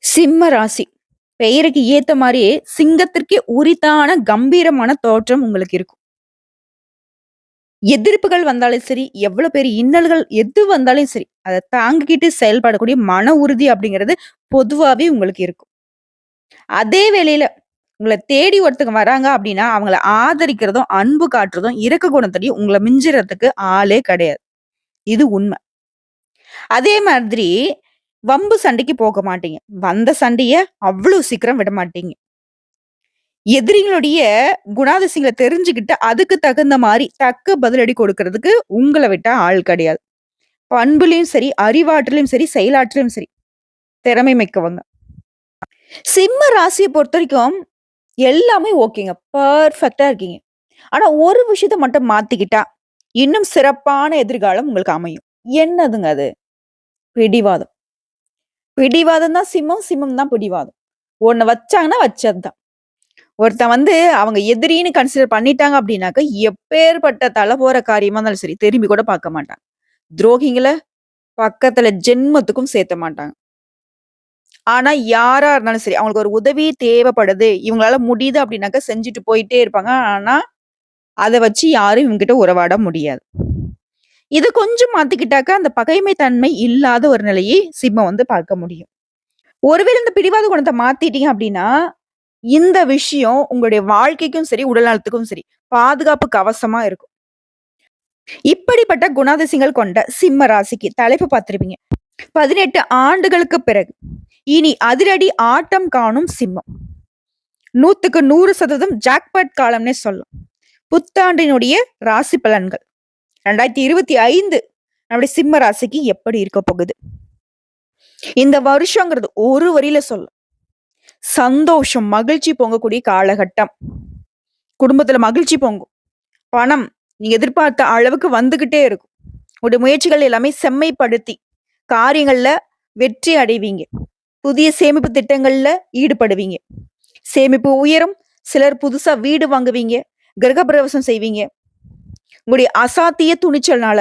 சிம்ம ராசி. பெயருக்கு ஏத்த மாரியே சிங்கத்திற்கே உரித்தான கம்பீரமான தோற்றம் உங்களுக்கு இருக்கும். எதிர்ப்புகள் வந்தாலும் சரி, எவ்வளோ பெரிய இன்னல்கள் எது வந்தாலும் சரி, அத தாங்கிக்கிட்டு செயல்படக்கூடிய மன உறுதி அப்படிங்கிறது பொதுவாவே உங்களுக்கு இருக்கும். அதே வேளையில உங்கள தேடி ஒருத்தங்க வராங்க அப்படின்னா, அவங்கள ஆதரிக்கிறதும், அன்பு காட்டுறதும், இரக்க குணத்திலயும் உங்கள மிஞ்சுறதுக்கு ஆளே கிடையாது. இது உண்ம. அதே மாதிரி வம்பு சண்டைக்கு போக மாட்டீங்க. வந்த சண்டைய அவ்வளோ சீக்கிரம் விட மாட்டீங்க. எதிரிகளுடைய குணாதிசயங்கள தெரிஞ்சுக்கிட்டு, அதுக்கு தகுந்த மாரி தக்க பதிலடி கொடுக்கறதுக்கு உங்கள விட்டா ஆள் கிடையாது. பண்புலயும் சரி, அறிவாற்றலும் சரி, செயலாற்றலும் சரி, திறமை மிக்கவங்க. சிம்ம ராசிய பொறுத்தவரைக்கும் எல்லாமே ஓகேங்க. பெர்ஃபெக்ட்டா இருக்கீங்க. ஆனா ஒரு விஷயத்த மட்டும் மாத்திக்கிட்டா, இன்னும் சிறப்பான எதிர்காலம் உங்களுக்கு அமையும். என்னதுங்க அது? பிடிவாதம். பிடிவாதம் தான் சிம்மம், சிம்மம் தான் பிடிவாதம். ஒண்ணு வச்சாங்கன்னா வச்சது தான். ஒருத்தன் வந்து அவங்க எதிரின்னு கன்சிடர் பண்ணிட்டாங்க அப்படின்னாக்க, எப்பேர்ப்பட்ட தல போற காரியமா இருந்தாலும் சரி, திரும்பி கூட பார்க்க மாட்டாங்க. துரோகிங்கள பக்கத்துல ஜென்மத்துக்கும் சேர்த்த மாட்டாங்க. ஆனா, யாரா இருந்தாலும் சரி, அவங்களுக்கு ஒரு உதவி தேவைப்படுது, இவங்களால முடியுது அப்படின்னாக்க செஞ்சுட்டு போயிட்டே இருப்பாங்க. ஆனா, அத வச்சு யாரும் இவங்ககிட்ட உறவாட முடியாது. இத கொஞ்சம் மாத்திக்கிட்டாக்க, அந்த பகைமை தன்மை இல்லாத ஒரு நிலையை சிம்மம் வந்து பார்க்க முடியும். ஒருவேளை இந்த பிடிவாத குணத்த மாத்திட்டீங்க அப்படின்னா, இந்த விஷயம் உங்களுடைய வாழ்க்கைக்கும் சரி, உடல் நலத்துக்கும் சரி, பாதுகாப்பு கவசமா இருக்கும். இப்படிப்பட்ட குணாதிசயங்கள் கொண்ட சிம்ம ராசிக்கு தலைப்பு பார்த்திருப்பீங்க. 18 ஆண்டுகளுக்கு பிறகு, இனி அதிரடி ஆட்டம் காணும் சிம்மம். 100க்கு 100% ஜாக்பாட் காலம்னே சொல்லலாம். புத்தாண்டினுடைய ராசி பலன்கள். 2025 நம்முடைய சிம்ம ராசிக்கு எப்படி இருக்க போகுது? இந்த வருஷங்கிறது ஒரு வரியில சொல்லலாம். சந்தோஷம், மகிழ்ச்சி பொங்கக்கூடிய காலகட்டம். குடும்பத்துல மகிழ்ச்சி பொங்கும். பணம் நீங்க எதிர்பார்த்த அளவுக்கு வந்துகிட்டே இருக்கும். உங்களுடைய முயற்சிகள் எல்லாமே செம்மைப்படுத்தி, காரியங்கள்ல வெற்றி அடைவீங்க. புதிய சேமிப்பு திட்டங்கள்ல ஈடுபடுவீங்க. சேமிப்பு உயரும். சிலர் புதுசா வீடு வாங்குவீங்க. கிரகப்பிரவேசம் செய்வீங்க. உங்களுடைய அசாத்திய துணிச்சல்னால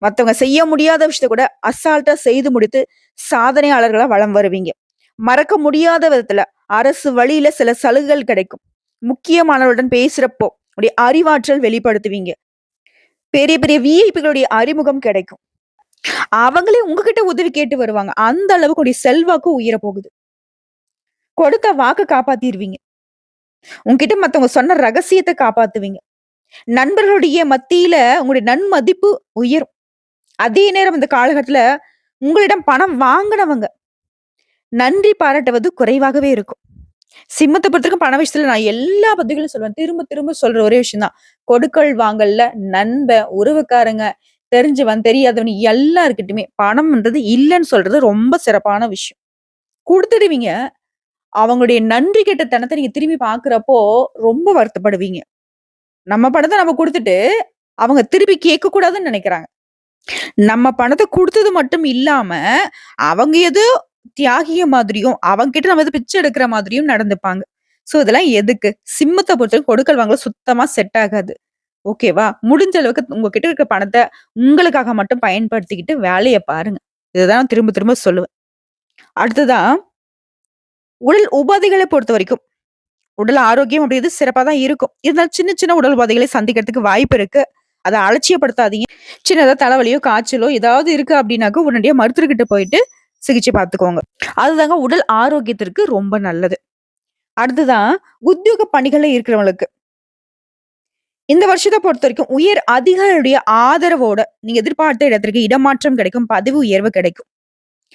மத்தவங்க செய்ய முடியாத விஷயத்த கூட அசால்ட்டா செய்து முடித்து சாதனையாளர்களா வலம் வருவீங்க. மறக்க முடியாத விதத்துல அரசு வழியில சில சலுகைகள் கிடைக்கும். முக்கியமானவர்களுடன் பேசுறப்போ உடைய அறிவாற்றல் வெளிப்படுத்துவீங்க. பெரிய பெரிய விஐபிகளுடைய அறிமுகம் கிடைக்கும். அவங்களே உங்ககிட்ட உதவி கேட்டு வருவாங்க. அந்த அளவுக்கு உடைய செல்வாக்கு உயர போகுது. கொடுத்த வாக்க காப்பாத்திருவீங்க. உங்ககிட்ட மத்தவங்க சொன்ன ரகசியத்த காப்பாத்துவீங்க. நண்பர்களுடைய மத்தியில உங்களுடைய நன்மதிப்பு உயரும். அதே நேரம் இந்த காலகட்டத்துல உங்களிடம் பணம் வாங்குனவங்க நன்றி பாராட்டுவது குறைவாகவே இருக்கும். சிம்மத்த பொறுத்தவரைக்கும் பண விஷயத்துல நான் எல்லா பதிவுகளும் சொல்லுவேன். திரும்ப திரும்ப சொல்ற ஒரே விஷயம் தான். கொடுக்கல் வாங்கல்ல நண்பன், உறவுக்காரங்க, தெரிஞ்சவன், தெரியாதவன் எல்லார்கிட்டயுமே பணம்ன்றது இல்லன்னு சொல்றது ரொம்ப சிறப்பான விஷயம். குடுத்துடுவீங்க. அவங்களுடைய நன்றி கெட்ட தனத்த நீங்க திரும்பி பார்க்கிறப்போ ரொம்ப வருத்தப்படுவீங்க. நம்ம பணத்த நம்ம குடுத்துட்டு, அவங்க திருப்பி கேட்கக்கூடாதுன்னு நெனைக்கிறாங்க. நம்ம பணத்த குடுத்தது மட்டும் இல்லாம, அவங்க ஏதோ தியாகிய மாதிரியும், அவங்ககிட்ட நம்ம ஏதோ பிச்சை எடுக்கிற மாதிரியும் நடந்துப்பாங்க. சோ இதெல்லாம் எதுக்கு? சிம்மத்த பொறுத்தவரைக்கும் கொடுக்கல் வாங்கல் சுத்தமா செட் ஆகாது. ஓகேவா? முடிஞ்ச அளவுக்கு உங்ககிட்ட இருக்க பணத்த உங்களுக்காக மட்டும் பயன்படுத்திக்கிட்டு வேலைய பாருங்க. இதுதான் திரும்ப திரும்ப சொல்லுவேன். அடுத்ததா, உடல் உபாதைகள பொறுத்தவரைக்கும், உடல் ஆரோக்கியம் அப்படிங்கிறது சிறப்பா தான் இருக்கும். இருந்தாலும் சின்ன சின்ன உடல் உபாதைகளை சந்திக்கிறதுக்கு வாய்ப்பு இருக்கு. அத அலட்சியப்படுத்தாதீங்க. சின்னதா தலைவலியோ, காய்ச்சலோ ஏதாவது இருக்கு அப்படின்னாக்க உடனடியா மருத்துவர்கிட்ட போயிட்டு சிகிச்சை பார்த்துக்கோங்க. அதுதாங்க உடல் ஆரோக்கியத்திற்கு ரொம்ப நல்லது. அடுத்ததான் உத்தியோக பணிகள்ல இருக்கிறவங்களுக்கு, இந்த வருஷத்த பொறுத்தவரைக்கும் உயர் அதிகாரியுடைய ஆதரவோட நீங்க எதிர்பார்த்த இடத்திற்கு இடமாற்றம் கிடைக்கும். பதவி உயர்வு கிடைக்கும்.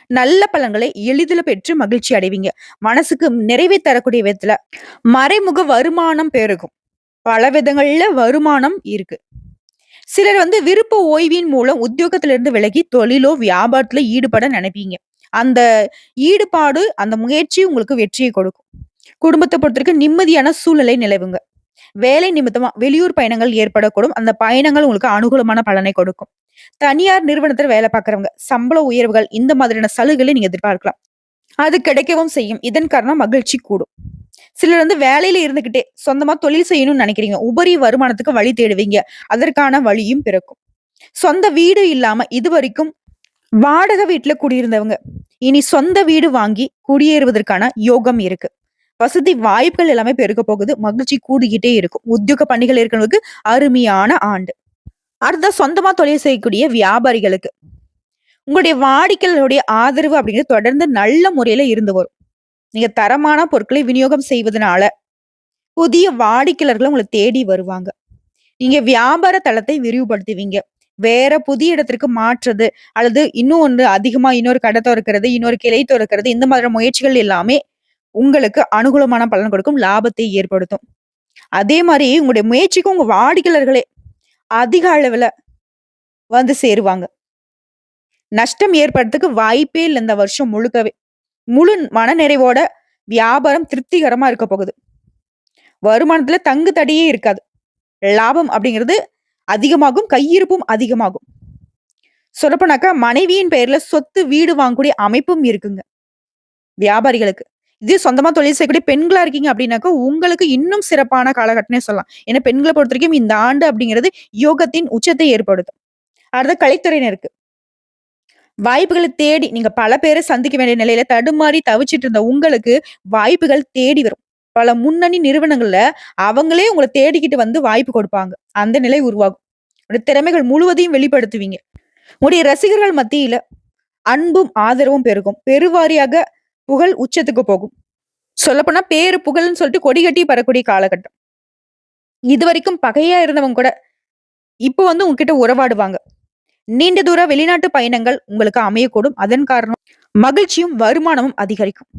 நல்ல பலன்களை எளிதில பெற்று மகிழ்ச்சி அடைவீங்க. மனசுக்கு நிறைவை தரக்கூடிய விதத்துல மறைமுக வருமானம் பெருகும். பல விதங்கள்ல வருமானம் இருக்கு. சிலர் வந்து விருப்ப ஓய்வின் மூலம் உத்தியோகத்திலிருந்து விலகி தொழிலோ, வியாபாரத்தில ஈடுபட நினைப்பீங்க. அந்த ஈடுபாடு, அந்த முயற்சி உங்களுக்கு வெற்றியை கொடுக்கும். குடும்பத்த பொறுத்தவரைக்கும் நிம்மதியான சூழ்நிலை நிலவுங்க. வேலை நிமித்தமா வெளியூர் பயணங்கள் ஏற்படக்கூடும். அந்த பயணங்கள் உங்களுக்கு அனுகூலமான பலனை கொடுக்கும். தனியார் நிறுவனத்துல வேலை பார்க்கிறவங்க, சம்பள உயர்வுகள் இந்த மாதிரியான சலுகைகளை நீங்க எதிர்பார்க்கலாம். அது கிடைக்கவும் செய்யும். இதன் காரணம் மகிழ்ச்சி கூடும். சிலர் வந்து வேலையில இருந்துகிட்டே சொந்தமா தொழில் செய்யணும்னு நினைக்கிறீங்க. உபரி வருமானத்துக்கு வழி தேடுவீங்க. அதற்கான வழியும் பிறக்கும். சொந்த வீடு இல்லாம இதுவரைக்கும் வாடகை வீட்ல குடியிருந்தவங்க, இனி சொந்த வீடு வாங்கி குடியேறுவதற்கான யோகம் இருக்கு. வசதி வாய்ப்புகள் எல்லாமே பெருக போகுது. மகிழ்ச்சி கூடிக்கிட்டே இருக்கும். உத்தியோக பணிகள் இருக்கிறவங்களுக்கு அருமையான ஆண்டு. அடுத்ததா சொந்தமா தொழில் செய்யக்கூடிய வியாபாரிகளுக்கு உங்களுடைய வாடிக்கையாளருடைய ஆதரவு அப்படிங்கிறது தொடர்ந்து நல்ல முறையில இருந்து வரும். நீங்க தரமான பொருட்களை விநியோகம் செய்வதனால புதிய வாடிக்கையாளர்கள் உங்களை தேடி வருவாங்க. நீங்க வியாபார தளத்தை விரிவுபடுத்துவீங்க. வேற புதிய இடத்திற்கு மாற்றுறது அல்லது இன்னும் ஒன்று அதிகமா இன்னொரு கடை தொறக்கிறது, இன்னொரு கிளை தொறக்கிறது, இந்த மாதிரி முயற்சிகள் எல்லாமே உங்களுக்கு அனுகூலமான பலன் கொடுக்கும். லாபத்தை ஏற்படுத்தும். அதே மாரி உங்களுடைய முயற்சிக்கு உங்க வாடிக்கையாளர்களே அதிக அளவுல வந்து சேருவாங்க. நஷ்டம் ஏற்படுறதுக்கு வாய்ப்பே இல்ல இந்த வருஷம் முழுக்கவே. முழு மனநிறைவோட வியாபாரம் திருப்திகரமா இருக்க போகுது. வருமானத்துல தங்கு தடையே இருக்காது. லாபம் அப்படிங்கிறது அதிகமாகும். கையிருப்பும் அதிகமாகும். சொல்லப்போனாக்கா மனைவியின் பெயர்ல சொத்து, வீடு வாங்கக்கூடிய அமைப்பும் இருக்குங்க வியாபாரிகளுக்கு. இதே சொந்தமா தொழில் செய்யக்கூடிய பெண்களா இருக்கீங்க அப்படின்னாக்கா, உங்களுக்கு இன்னும் சிறப்பான காலகட்டம்னே சொல்லலாம். ஏன்னா பெண்கள பொறுத்தவரைக்கும் இந்த ஆண்டு அப்படிங்கிறது யோகத்தின் உச்சத்தை ஏற்படுத்தும். அடுத்து கலைத்துறையினருக்கு வாய்ப்புகளை தேடி நீங்க பல பேரை சந்திக்க வேண்டிய நிலையில தடுமாறி தவிச்சிட்டு இருந்த உங்களுக்கு வாய்ப்புகள் தேடி வரும். பல முன்னணி நிறுவனங்கள்ல அவங்களே உங்கள தேடிக்கிட்டு வந்து வாய்ப்பு கொடுப்பாங்க. அந்த நிலை உருவாகும். உங்களுடைய திறமைகள் முழுவதையும் வெளிப்படுத்துவீங்க. உங்களுடைய ரசிகர்கள் மத்தியில அன்பும் ஆதரவும் பெருகும். பெருவாரியாக புகழ் உச்சத்துக்கு போகும். சொல்லப்போனா பேரு புகழ்ன்னு சொல்லிட்டு கொடி கட்டி பறக்கூடிய காலகட்டம். இதுவரைக்கும் பகையா இருந்தவங்க கூட இப்போ வந்து உங்ககிட்ட உறவாடுவாங்க. நீண்ட தூர வெளிநாட்டு பயணங்கள் உங்களுக்கு அமையக்கூடும். அதன் காரணம் மகிழ்ச்சியும் வருமானமும் அதிகரிக்கும்.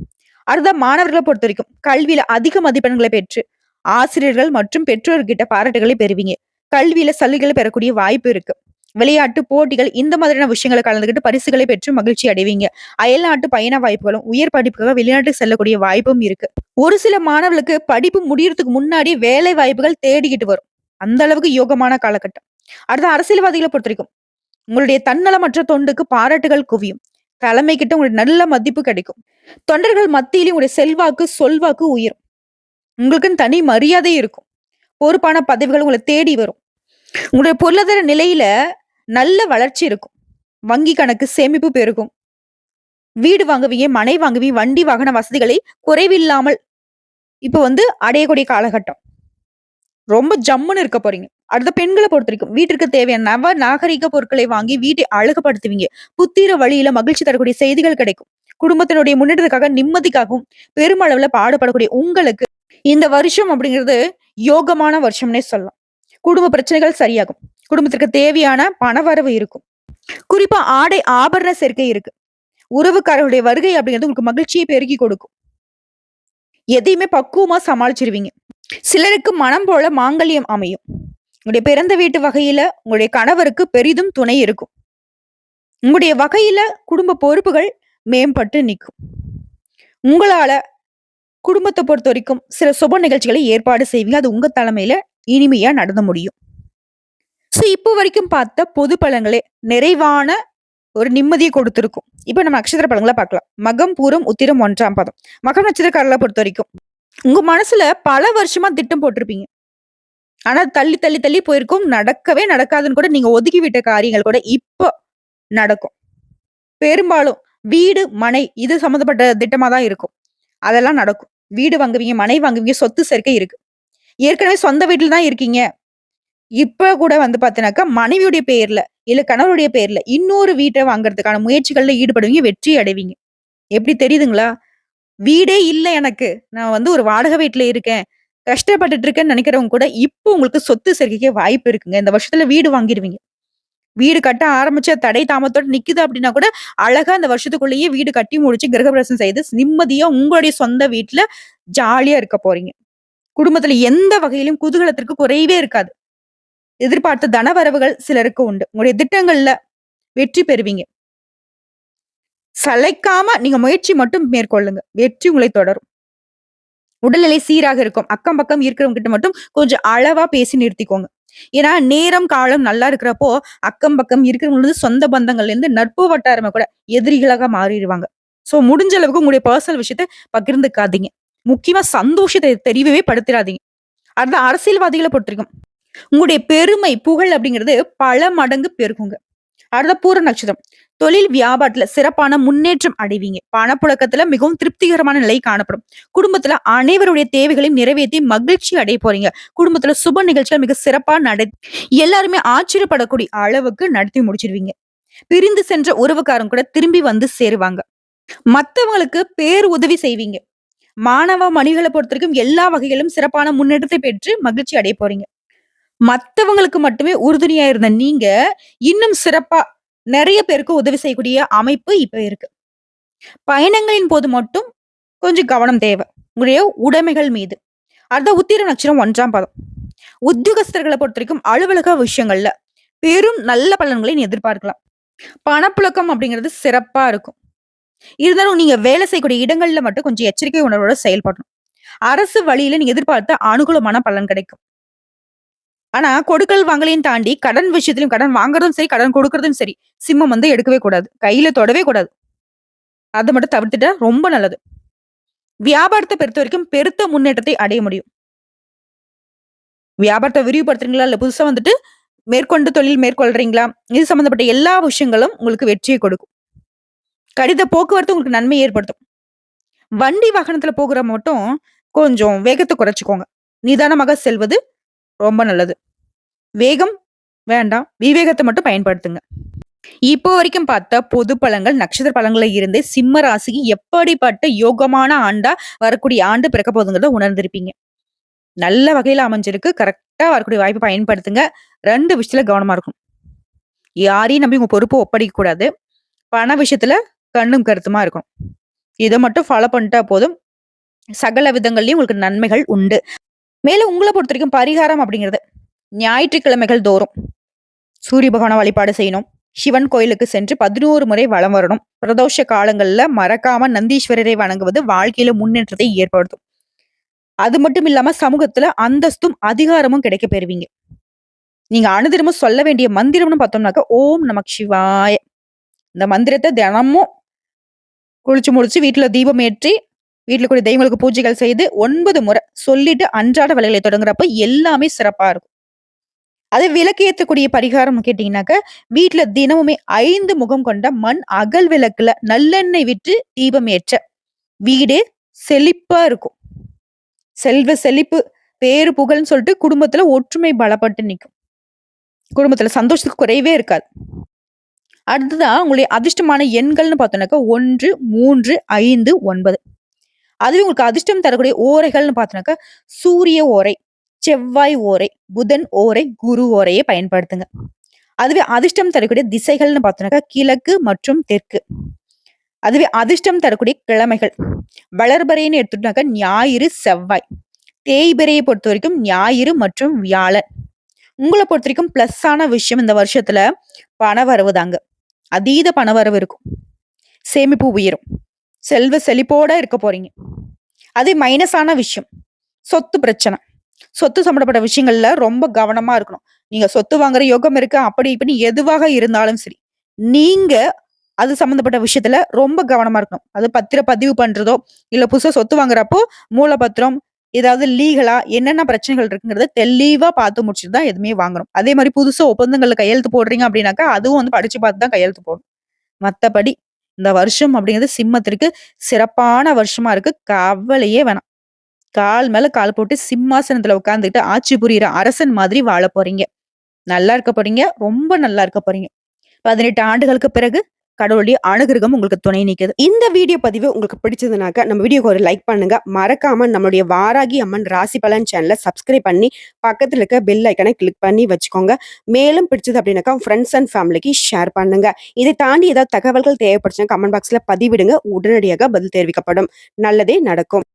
அடுத்த மாணவர்களை பொறுத்த வரைக்கும் கல்வியில அதிக மதிப்பெண்களை பெற்று ஆசிரியர்கள் மற்றும் பெற்றோர்கிட்ட பாராட்டுகளை பெறுவீங்க. கல்வியில சலுகைகளை பெறக்கூடிய வாய்ப்பு இருக்கு. விளையாட்டு போட்டிகள் இந்த மாதிரியான விஷயங்களை கலந்துகிட்டு பரிசுகளை பெற்று மகிழ்ச்சி அடைவீங்க. அயல்நாட்டு பயண வாய்ப்புகளும் உயர் படிப்புக்காக வெளிநாட்டுக்கு செல்லக்கூடிய வாய்ப்பும் இருக்கு. ஒரு சில மாணவர்களுக்கு படிப்பு முடியறதுக்கு முன்னாடி வேலை வாய்ப்புகள் தேடிக்கிட்டு வரும். அந்த அளவுக்கு யோகமான காலகட்டம். அடுத்த அரசியல்வாதிகளை பொறுத்த வரைக்கும் உங்களுடைய தன்னலமற்ற தொண்டுக்கு பாராட்டுகள் குவியும். தலைமை கிட்ட உங்களுக்கு நல்ல மதிப்பு கிடைக்கும். தொண்டர்கள் மத்தியிலும் உங்களுடைய செல்வாக்கு சொல்வாக்கு உயரும். உங்களுக்குன்னு தனி மரியாதை இருக்கும். பொறுப்பான பதவிகள் உங்களை தேடி வரும். உங்களுடைய பொருளாதார நிலையில நல்ல வளர்ச்சி இருக்கும். வங்கி கணக்கு சேமிப்பு பெருகும். வீடு வாங்குவீங்க, மனை வாங்குவீங்க, வண்டி வாகன வசதிகளை குறைவில்லாமல் இப்ப வந்து அடையக்கூடிய காலகட்டம். ரொம்ப ஜம்முன்னு இருக்க போறீங்க. அடுத்த பெண்களை பொறுத்த வரைக்கும் வீட்டிற்கு தேவையான நவ நாகரிக பொருட்களை வாங்கி வீட்டை அழகுபடுத்துவீங்க. புத்திர வழியில மகிழ்ச்சி தரக்கூடிய செய்திகள் கிடைக்கும். குடும்பத்தினுடைய முன்னேற்றத்துக்காக நிம்மதிக்காகவும் பெருமளவுல பாடுபடக்கூடிய உங்களுக்கு இந்த வருஷம் அப்படிங்கிறது யோகமான வருஷம்னே சொல்லலாம். குடும்ப பிரச்சனைகள் சரியாகும். குடும்பத்திற்கு தேவையான பணவரவு இருக்கும். குறிப்பா ஆடை ஆபரண சேர்க்கை இருக்கு. உறவுக்காரர்களுடைய வருகை அப்படிங்கிறது உங்களுக்கு மகிழ்ச்சியை பெருக்கி கொடுக்கும். எதையுமே பக்குவமா சமாளிச்சிருவீங்க. சிலருக்கு மனம் போல மாங்கல்யம் அமையும். உங்களுடைய பிறந்த வீட்டு வகையில உங்களுடைய கணவருக்கு பெரிதும் துணை இருக்கும். உங்களுடைய வகையில குடும்ப பொறுப்புகள் மேம்பட்டு நிற்கும். உங்களால குடும்பத்தை பொறுத்த வரைக்கும் சில சுப நிகழ்ச்சிகளை ஏற்பாடு செய்வீங்க. அது உங்க தலைமையில இனிமையா நடந்து முடியும். சோ இப்போ வரைக்கும் பார்த்த பொது பலன்களே நிறைவான ஒரு நிம்மதியை கொடுத்திருக்கும். இப்ப நம்ம நட்சத்திர பலன்களை பார்க்கலாம். மகம், பூரம், உத்திரம் 1ஆம் பாதம். மகம் நட்சத்திரக்காரர்களை பொறுத்த வரைக்கும் உங்க மனசுல பல வருஷமா திட்டம் போட்டிருப்பீங்க. ஆனா தள்ளி தள்ளி தள்ளி போயிருக்கும். நடக்கவே நடக்காதுன்னு கூட நீங்க ஒதுக்கி விட்ட காரியங்கள் கூட இப்போ நடக்கும். பெரும்பாலும் வீடு, மனை இது சம்மந்தப்பட்ட திட்டமா தான் இருக்கும். அதெல்லாம் நடக்கும். வீடு வாங்குவீங்க, மனை வாங்குவீங்க, சொத்து சேர்க்கை இருக்கு. ஏற்கனவே சொந்த வீட்டுல தான் இருக்கீங்க. இப்ப கூட வந்து பாத்தீங்கன்னாக்கா மனைவியுடைய பேர்ல இல்ல கணவருடைய பேர்ல இன்னொரு வீட்டை வாங்குறதுக்கான முயற்சிகள்ல ஈடுபடுவீங்க. வெற்றி அடைவீங்க. எப்படி தெரியுதுங்களா? வீடே இல்ல எனக்கு. நான் வந்து ஒரு வாடகை வீட்ல இருக்கேன். கஷ்டப்பட்டுட்டு இருக்கேன்னு நினைக்கிறவங்க கூட இப்போ உங்களுக்கு சொத்து சேர்க்கைக்கு வாய்ப்பு இருக்குங்க. இந்த வருஷத்துல வீடு வாங்கிருவீங்க. வீடு கட்ட ஆரம்பிச்ச தடை தாமத்தோட நிக்குது அப்படின்னா கூட அழகா இந்த வருஷத்துக்குள்ளேயே வீடு கட்டி முடிச்சு கிரகப்பிரவேசம் செய்து நிம்மதியா உங்களுடைய சொந்த வீட்டுல ஜாலியா இருக்க போறீங்க. குடும்பத்துல எந்த வகையிலும் குதூகலத்திற்கு குறைவே இருக்காது. எதிர்பார்த்த தனவரவுகள் சிலருக்கு உண்டு. உங்களுடைய திட்டங்கள்ல வெற்றி பெறுவீங்க. சளைக்காம நீங்க முயற்சி மட்டும் மேற்கொள்ளுங்க. வெற்றி உங்களை தொடரும். உடல்நிலை சீராக இருக்கும். அக்கம் பக்கம் இருக்கிறவங்க கிட்ட மட்டும் கொஞ்சம் அளவா பேசி நிறுத்திக்கோங்க. ஏன்னா நேரம் காலம் நல்லா இருக்கிறப்போ அக்கம் பக்கம் இருக்கிறவங்களுக்கு சொந்த பந்தங்கள்ல இருந்து நட்பு வட்டாரமா கூட எதிரிகளாக மாறிடுவாங்க. சோ முடிஞ்ச அளவுக்கு உங்களுடைய பர்சனல் விஷயத்த பகிர்ந்துக்காதீங்க. முக்கியமா சந்தோஷத்தை தெரியவே படுத்திடாதீங்க. அடுத்த அரசியல்வாதிகளை பொறுத்திருக்கும் உங்களுடைய பெருமை புகழ் அப்படிங்கிறது பல மடங்கு பெருகுங்க. அடுத்த பூர நட்சத்திரம். தொழில் வியாபாரத்துல சிறப்பான முன்னேற்றம் அடைவீங்க. பணப்புழக்கத்துல மிகவும் திருப்திகரமான நிலை காணப்படும். குடும்பத்துல அனைவருடைய தேவைகளையும் நிறைவேற்றி மகிழ்ச்சி அடைய போறீங்க. குடும்பத்துல சுப நிகழ்ச்சிகள் மிக சிறப்பா எல்லாருமே ஆச்சரியப்படக்கூடிய அளவுக்கு நடத்தி முடிச்சிருவீங்க. பிரிந்து சென்ற உறவுக்காரங்க கூட திரும்பி வந்து சேருவாங்க. மத்தவங்களுக்கு பேர் உதவி செய்வீங்க. மாணவ மணிகளை பொறுத்தவரைக்கும் எல்லா வகையிலும் சிறப்பான முன்னேற்றத்தை பெற்று மகிழ்ச்சி அடைய போறீங்க. மத்தவங்களுக்கு மட்டுமே உறுதுணையா இருந்த நீங்க இன்னும் சிறப்பா நிறைய பேருக்கு உதவி செய்யக்கூடிய அமைப்பு இப்ப இருக்கு. பயணங்களின் போது மட்டும் கொஞ்சம் கவனம் தேவை. உங்களுடைய உடைமைகள் மீது. அடுத்த உத்திர நட்சத்திரம் 1ஆம் பாதம். உத்தியோகஸ்தர்களை பொறுத்தவரைக்கும் அலுவலக விஷயங்கள்ல பெரும் நல்ல பலன்களை நீ எதிர்பார்க்கலாம். பணப்புழக்கம் அப்படிங்கிறது சிறப்பா இருக்கும். இருந்தாலும் நீங்க வேலை செய்யக்கூடிய இடங்கள்ல மட்டும் கொஞ்சம் எச்சரிக்கை உணர்வோட செயல்படணும். அரசு வழியில நீங்க எதிர்பார்த்த அனுகூலமான பலன் கிடைக்கும். ஆனா கொடுக்கல் வாங்கலையும் தாண்டி கடன் விஷயத்திலும் கடன் வாங்குறதும் சரி, கடன் கொடுக்கறதும் சரி, சிம்மம் வந்து எடுக்கவே கூடாது. கையில தொடவே கூடாது. அதை மட்டும் தவிர்த்துட்டா ரொம்ப நல்லது. வியாபாரத்தை பொறுத்த வரைக்கும் பெருத்த முன்னேற்றத்தை அடைய முடியும். வியாபாரத்தை விரிவுபடுத்துறீங்களா இல்ல புதுசா வந்துட்டு மேற்கொண்டு தொழில் மேற்கொள்றீங்களா, இது சம்பந்தப்பட்ட எல்லா விஷயங்களும் உங்களுக்கு வெற்றியை கொடுக்கும். கடித போக்குவரத்து உங்களுக்கு நன்மை ஏற்படுத்தும். வண்டி வாகனத்துல போகிற மட்டும் கொஞ்சம் வேகத்தை குறைச்சுக்கோங்க. நிதானமாக செல்வது ரொம்ப நல்லது. வேகம் வேண்டாம். விவேகத்தை மட்டும் பயன்படுத்துங்க. இப்போ வரைக்கும் பார்த்த பொது பலன்கள், நட்சத்திர பலன்கள்ல இருந்து சிம்ம ராசிக்கு எப்படிப்பட்ட யோகமான ஆண்டா வரக்கூடிய ஆண்டு பிறக்க போகுதுங்கிறத உணர்ந்திருப்பீங்க. நல்ல வகையில அமைஞ்சிருக்கு. கரெக்டா வரக்கூடிய வாய்ப்பை பயன்படுத்துங்க. 2 விஷயத்துல கவனமா இருக்கும். யாரையும் நம்பி உங்க பொறுப்பை ஒப்படைக்க கூடாது. பண விஷயத்துல கண்ணும் கருத்துமா இருக்கணும். இதை மட்டும் ஃபாலோ பண்ணிட்டா போதும். சகல விதங்கள்லயும் உங்களுக்கு நன்மைகள் உண்டு. மேலும் உங்களை பொறுத்த வரைக்கும் பரிகாரம் அப்படிங்கிறது ஞாயிற்றுக்கிழமைகள் தோறும் சூரிய பகவான வழிபாடு செய்யணும். சிவன் கோயிலுக்கு சென்று 11 முறை வலம் வரணும். பிரதோஷ காலங்கள்ல மறக்காம நந்தீஸ்வரரை வணங்குவது வாழ்க்கையில முன்னேற்றத்தை ஏற்படுத்தும். அது மட்டும் இல்லாம சமூகத்துல அந்தஸ்தும் அதிகாரமும் கிடைக்க பெறுவீங்க. நீங்க அனுதினமும் சொல்ல வேண்டிய மந்திரம்னு பார்த்தோம்னாக்க ஓம் நமக் சிவாய. இந்த மந்திரத்தை தினமும் குளிச்சு முடிச்சு வீட்டுல தீபம் ஏற்றி வீட்டுல கூடிய தெய்வங்களுக்கு பூஜைகள் செய்து 9 முறை சொல்லிட்டு அன்றாட வேலைகளை தொடங்குறப்ப எல்லாமே சிறப்பா இருக்கும். அது விளக்கு ஏற்றக்கூடிய பரிகாரம் கேட்டீங்கன்னாக்க வீட்டுல தினமுமே 5 முகம் கொண்ட மண் அகல் விளக்குல நல்லெண்ணெய் விட்டு தீபம் ஏற்ற வீடே செழிப்பா இருக்கும். செல்வ செழிப்பு, பேரு புகழ்ன்னு சொல்லிட்டு குடும்பத்துல ஒற்றுமை பலப்பட்டு நிற்கும். குடும்பத்துல சந்தோஷத்துக்கு குறைவே இருக்காது. அடுத்ததான் உங்களுடைய அதிர்ஷ்டமான எண்கள்னு பார்த்தோம்னாக்கா 1, 3, 5, 9. அதுவே உங்களுக்கு அதிர்ஷ்டம் தரக்கூடிய ஓரைகள்னு பார்த்தோம்னாக்கா சூரிய ஓரை, செவ்வாய் ஓரை, புதன் ஓரை, குரு ஓரையை பயன்படுத்துங்க. அதுவே அதிர்ஷ்டம் தரக்கூடிய திசைகள்னு பார்த்தோம்னாக்கா கிழக்கு மற்றும் தெற்கு. அதுவே அதிர்ஷ்டம் தரக்கூடிய கிழமைகள் வளர்பறைன்னு எடுத்துட்டாக்க ஞாயிறு, செவ்வாய். தேய்பிரையை பொறுத்த வரைக்கும் ஞாயிறு மற்றும் வியாழன். உங்களை பொறுத்த வரைக்கும் பிளஸ் ஆன விஷயம் இந்த வருஷத்துல பண வரவு தாங்க. அதீத பண வரவு இருக்கும். சேமிப்பு உயரும். செல்வ செழிப்போட இருக்க போறீங்க. அதே மைனஸான விஷயம் சொத்து பிரச்சனை. சொத்து சம்பந்தப்பட்ட விஷயங்கள்ல ரொம்ப கவனமா இருக்கணும். நீங்க சொத்து வாங்குற யோகம் இருக்கு அப்படி இப்படி எதுவாக இருந்தாலும் சரி, நீங்க அது சம்பந்தப்பட்ட விஷயத்துல ரொம்ப கவனமா இருக்கணும். அது பத்திர பதிவு பண்றதோ இல்ல புதுசா சொத்து வாங்குறப்போ மூலப்பத்திரம் ஏதாவது லீகலா என்னென்ன பிரச்சனைகள் இருக்குங்கிறத தெளிவா பார்த்து முடிச்சுட்டு தான் எதுவுமே வாங்கணும். அதே மாதிரி புதுசா ஒப்பந்தங்கள்ல கையெழுத்து போடுறீங்க அப்படின்னாக்கா அதுவும் வந்து படிச்சு பார்த்து தான் கையெழுத்து போடணும். மத்தபடி இந்த வருஷம் அப்படிங்கிறது சிம்மத்திற்கு சிறப்பான வருஷமா இருக்கு. கவலையே வேணாம். கால் மேல கால் போட்டு சிம்மாசனத்துல உட்கார்ந்துட்டு ஆட்சி புரியுற அரசன் மாதிரி வாழ போறீங்க. நல்லா இருக்க போறீங்க. ரொம்ப நல்லா இருக்க போறீங்க. 18 ஆண்டுகளுக்கு பிறகு கடவுளுடைய அனுகிரகம் உங்களுக்கு துணை நிக்குது. இந்த வீடியோ பதிவு உங்களுக்கு பிடிச்சதுனாக்க நம்ம வீடியோக்கு ஒரு லைக் பண்ணுங்க. மறக்காம நம்மளுடைய வாராகி அம்மன் ராசி பலன் சேனலை சப்ஸ்கிரைப் பண்ணி பக்கத்துல இருக்க பெல் ஐக்கனை கிளிக் பண்ணி வச்சுக்கோங்க. மேலும் பிடிச்சது அப்படின்னாக்கா ஃப்ரெண்ட்ஸ் அண்ட் ஃபேமிலிக்கு ஷேர் பண்ணுங்க. இதை தாண்டி ஏதாவது தகவல்கள் தேவைப்படுச்சுன்னா கமெண்ட் பாக்ஸ்ல பதிவிடுங்க. உடனடியாக பதில் தெரிவிக்கப்படும். நல்லதே நடக்கும்.